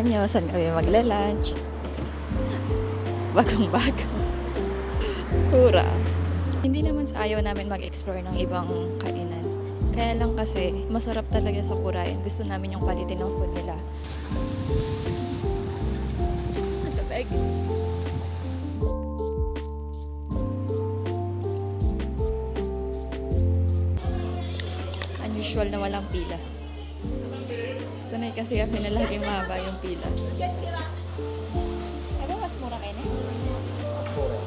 nyo, saan kami magla-lunch. Bagong-bago. Kura. Hindi naman sa ayaw namin mag-explore ng ibang kainan. Kaya lang kasi, masarap talaga sa Kurain. Gusto namin yung quality ng food nila. Matabag. Unusual na walang pila. Sanay kasi kami na laging mahaba yung pila. Ano mas mura kayo na? Mas mura.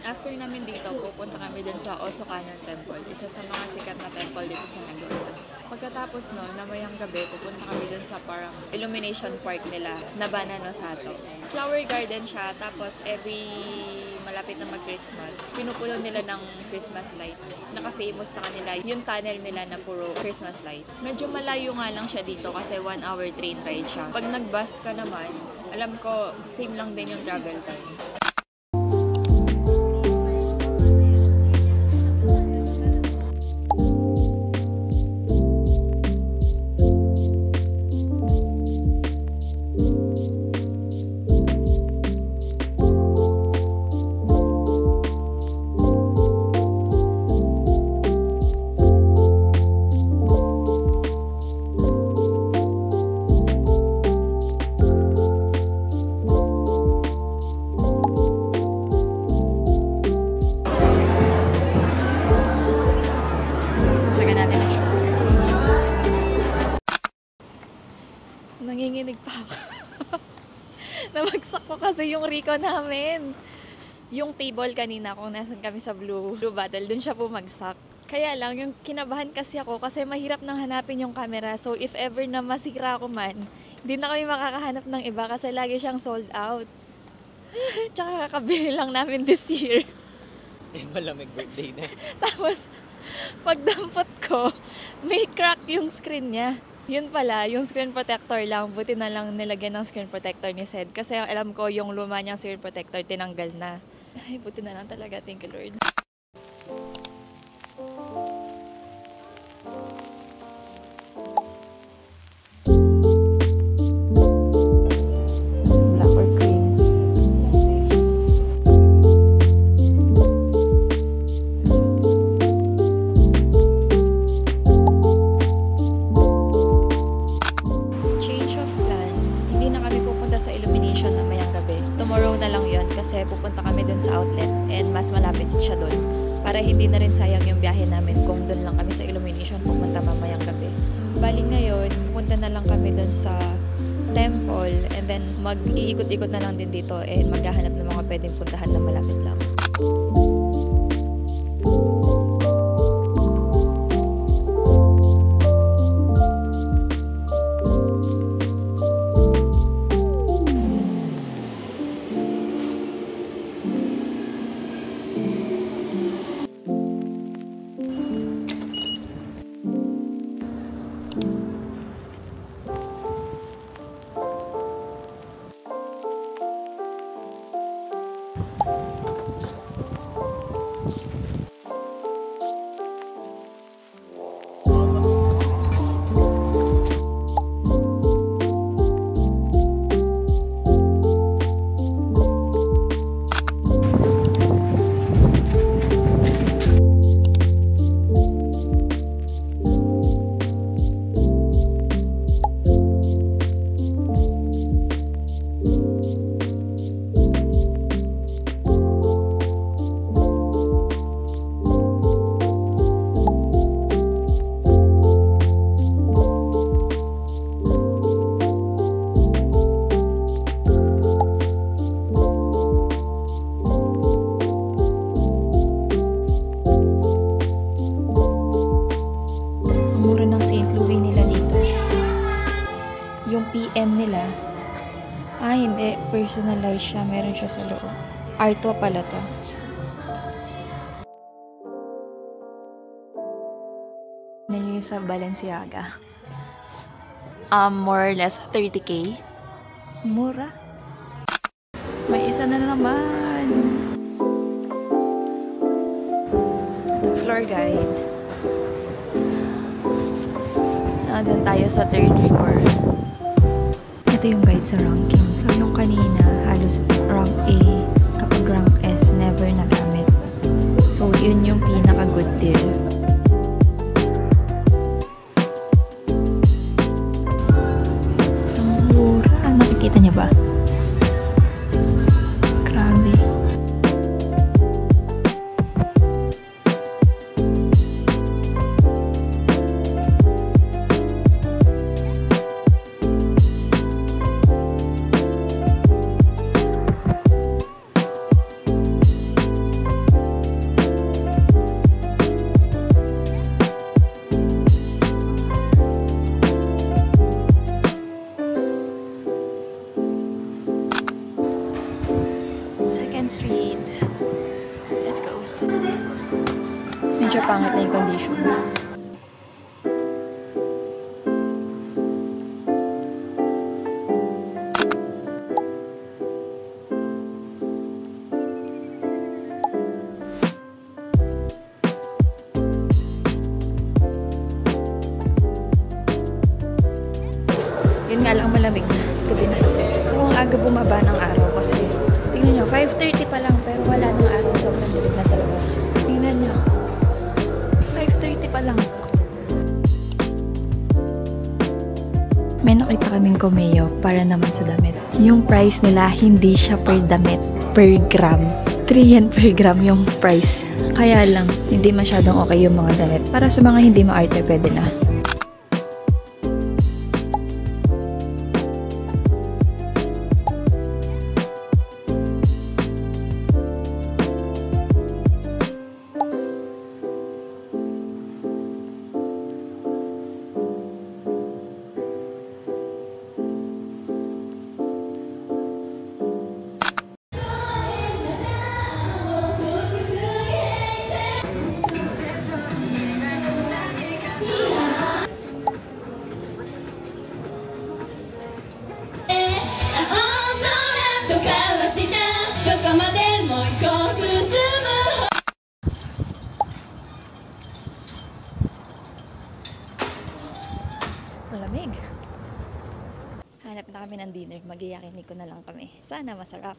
After namin dito, pupunta kami dun sa Oso Canyon Temple, isa sa mga sikat na temple dito sa Mendoza. Pagkatapos no, namayang gabi, pupunta kami dun sa parang illumination park nila, Nabana no Sato. Flower garden siya, tapos every malapit na mag-Christmas, pinupuno nila ng Christmas lights. Naka-famous sa kanila yung tunnel nila na puro Christmas light. Medyo malayo nga lang siya dito kasi 1 hour train ride siya. Pag nag-bus ka naman, alam ko same lang din yung travel time. Nanginginig pa ako. Namagsak ko kasi yung Rico namin. Yung table kanina kung nasan kami sa Blue Bottle, dun siya bumagsak. Kaya lang, yung kinabahan kasi ako kasi mahirap nang hanapin yung camera. So if ever na masira ko man, hindi na kami makakahanap ng iba kasi lagi siyang sold out. Tsaka kakabili lang namin this year. Eh, malamig birthday na. Tapos, pagdampot ko, may crack yung screen niya. Yun pala, yung screen protector lang. Buti na lang nilagyan ng screen protector ni Sed. Kasi alam ko yung luma niyang screen protector tinanggal na. Ay, buti na lang talaga. Thank you, Lord. Black or cream? Sa illumination mamayang gabi. Tomorrow na lang yon kasi pupunta kami dun sa outlet and mas malapit siya dun para hindi na rin sayang yung biyahe namin kung dun lang kami sa illumination pupunta mamayang gabi. Bali ngayon, punta na lang kami dun sa temple and then mag-iikot-ikot na lang din dito and maghahanap ng mga pwedeng puntahan na malapit lang. PM nila. Ah, hindi. Personalized siya. Meron siya sa loob. Artwa pala to. Nyo yung sa Balenciaga. More or less 30K. Mura. May isa na naman. Floor guide. Doon tayo sa 3rd floor. Ito yung guide sa ranking. So yung kanina, halos rank A, kapag rank S, never nagamit. So yun yung pinaka-good deal. Ang mura. Nakikita niyo ba? Grabe. Street. Let's go. Medyo pangit na yung condition. Yun nga lang, malamig na. Gabi na kasi. Pero ang aga bumaba ng araw kasi tingnan nyo, 5:30 pa lang pero wala nang araw, sobrang dilim na sa labas. Tingnan nyo, 5:30 pa lang. May nakita kaming Kumeo para naman sa damit. Yung price nila, hindi siya per damit, per gram. 3 yen per gram yung price. Kaya lang, hindi masyadong okay yung mga damit. Para sa mga hindi maarte, pwede na. Malamig. Hanap na kami ng dinner. Mag-iyakinig ko na lang kami. Sana masarap.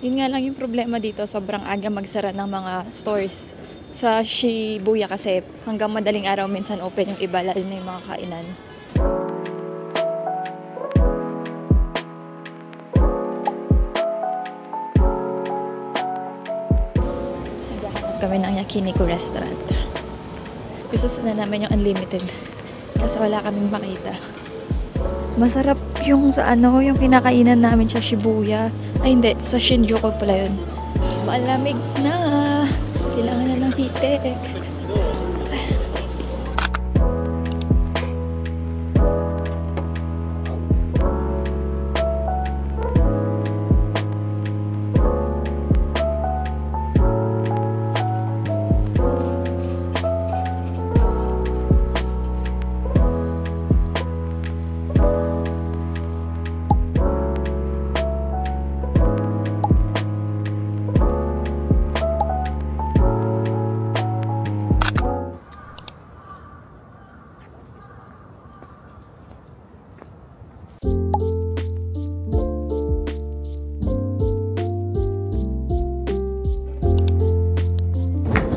Yun nga lang yung problema dito. Sobrang aga magsara ng mga stores. Sa Shibuya kasi hanggang madaling araw minsan open yung iba. Lalo na yung mga kainan. Naghahanap kami ng Yakiniku restaurant. Gusto na namin yung unlimited. Kasi wala kaming makita. Masarap yung sa yung kinakainan namin sa Shibuya. Ay hindi, sa Shinjuku pala yun. Malamig na. Kailangan na ng hitik.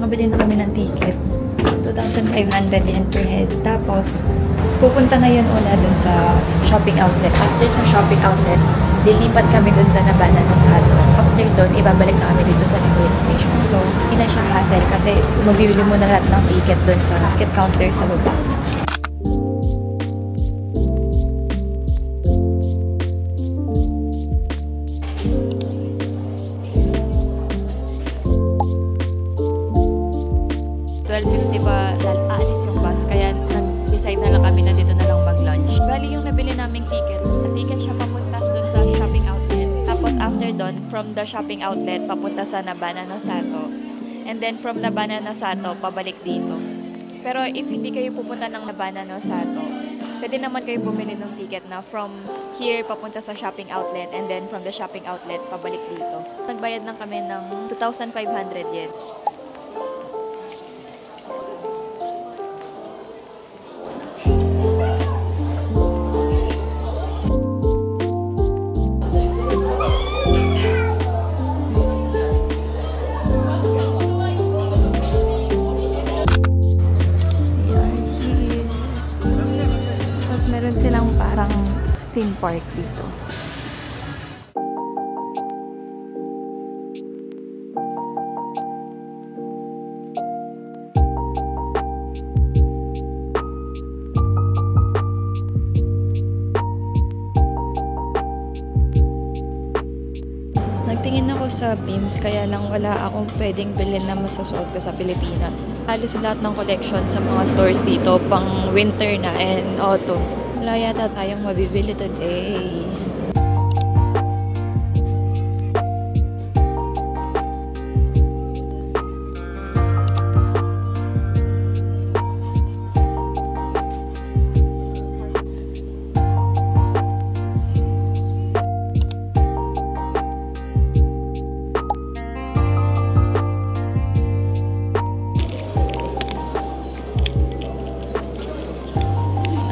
Nakabili na kami ng ticket. 2,500 yen per head. Tapos, pupunta ngayon una dun sa shopping outlet. After sa shopping outlet, lilipat kami dun sa Nabana no Sato. After dun, ibabalik na kami dito sa Nagoya Station. So, hindi na siya hassle kasi mabibili mo na lahat ng ticket dun sa ticket counter sa baba. Aalis yung bus, kaya nag-decide na lang kami na dito na lang mag-lunch. Bali yung nabili naming ticket siya papunta dun sa shopping outlet. Tapos after dun, from the shopping outlet, papunta sa Nabana no Sato. And then from Nabana no Sato, pabalik dito. Pero if hindi kayo pupunta ng Nabana no Sato, Pwede naman kayo bumili ng ticket na from here papunta sa shopping outlet and then from the shopping outlet pabalik dito. Nagbayad lang kami ng 2,500 yen. Meron silang parang theme park dito. Nagtingin ako sa Beams kaya lang wala akong pwedeng bilhin na masusuot ko sa Pilipinas. Halos lahat ng collection sa mga stores dito pang winter na and autumn. Wala yata tayong mabibili today.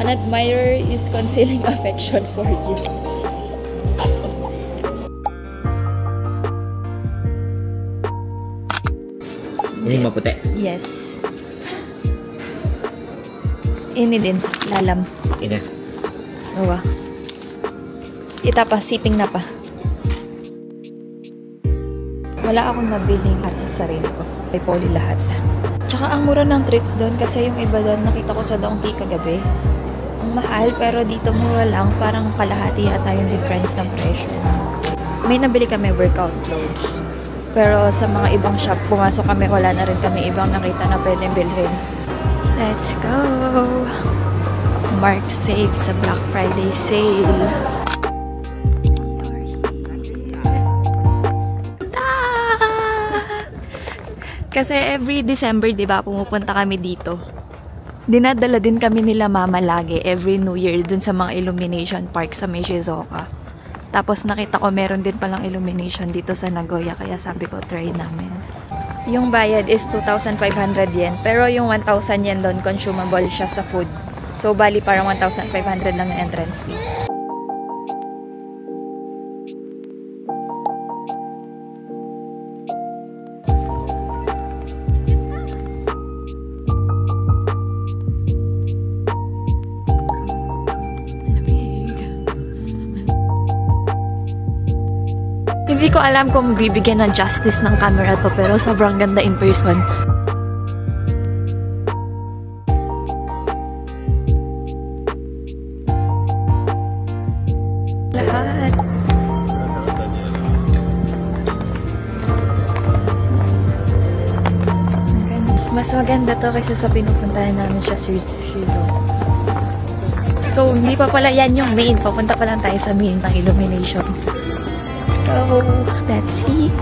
An admirer is concealing affection for you. Yung maputi. Yes. Ini din, lalam. Ina. Nawa. Ita pa, siping na pa. Wala akong nabiling para sa sarili ko. Kay Polly lahat. Tsaka ang mura ng treats doon kasi yung iba doon nakita ko sa Donkey kagabi. Ang mahal pero dito mura lang. Parang kalahati yata yung difference ng presyo. May nabili kami workout clothes. Pero sa mga ibang shop, pumasok kami, wala na rin kami ibang nakita na pwedeng bilhin. Let's go! Mark save sa Black Friday sale. Kasi every December, di ba, pumupunta kami dito. Dinadala din kami nila mama lagi every New Year dun sa mga illumination park sa may Shizuoka. Tapos nakita ko meron din palang illumination dito sa Nagoya, kaya sabi ko try namin. Yung bayad is 2,500 yen, pero yung 1,000 yen doon consumable siya sa food. So bali parang 1,500 lang yung entrance fee. Hindi ko alam kung bibigyan ng justice ng camera to, pero sobrang ganda in person. Lahat. Mas maganda to kaysa sa pinupuntahan namin siya sa Shizuoka. So, hindi pa pala yan yung main. Papunta pa lang tayo sa main ng illumination. So, let's see.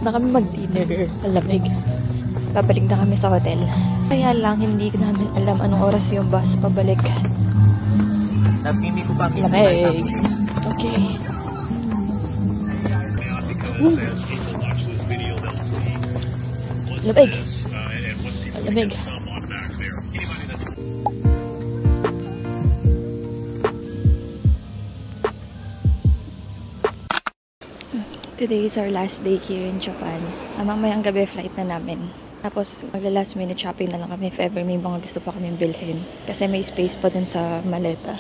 na kami mag-dinner. Alamig. Babalik na kami sa hotel. Kaya lang, hindi namin alam anong oras yung bus pabalik. Napimi ko pa. Lamig. Okay. Lamig. Lamig. Today is our last day here in Japan. Mamayang gabi flight na namin. Tapos magla-last minute shopping na lang kami if ever may mga gusto pa kaming bilhin. Kasi may space pa dun sa maleta.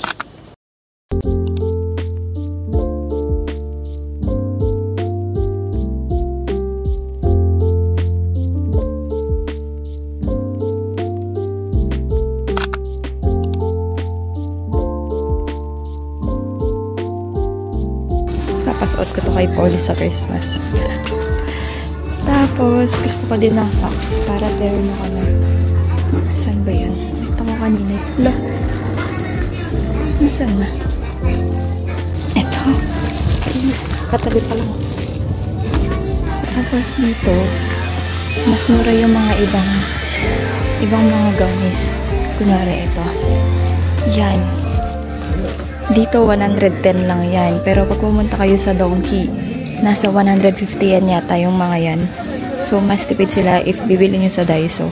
Papasuot ko to kay Polly sa Christmas. Tapos, gusto ko din ng socks para there na kami. Saan ba yan? Ito ko kanina. Hala. Nasaan na? Ito. Please. Katabi pa lang. Tapos dito, mas mura yung mga ibang mga gownies. Kunyari ito. Yan. Dito, 110 lang yan. Pero pag pumunta kayo sa Donkey, nasa 150 yan yata yung mga yan. So, mas tipid sila if bibili nyo sa Daiso.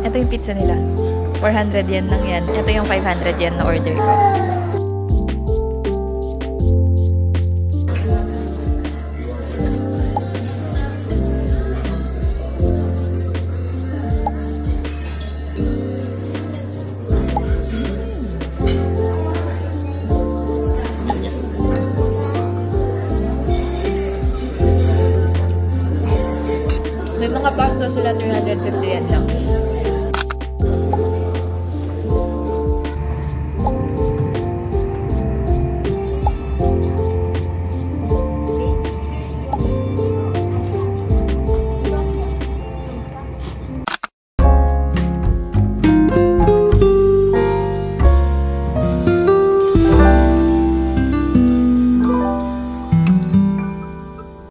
Ito yung pizza nila. 400 yen lang yan. Ito yung 500 yen na order ko. May mga pasta sila 350 yen lang.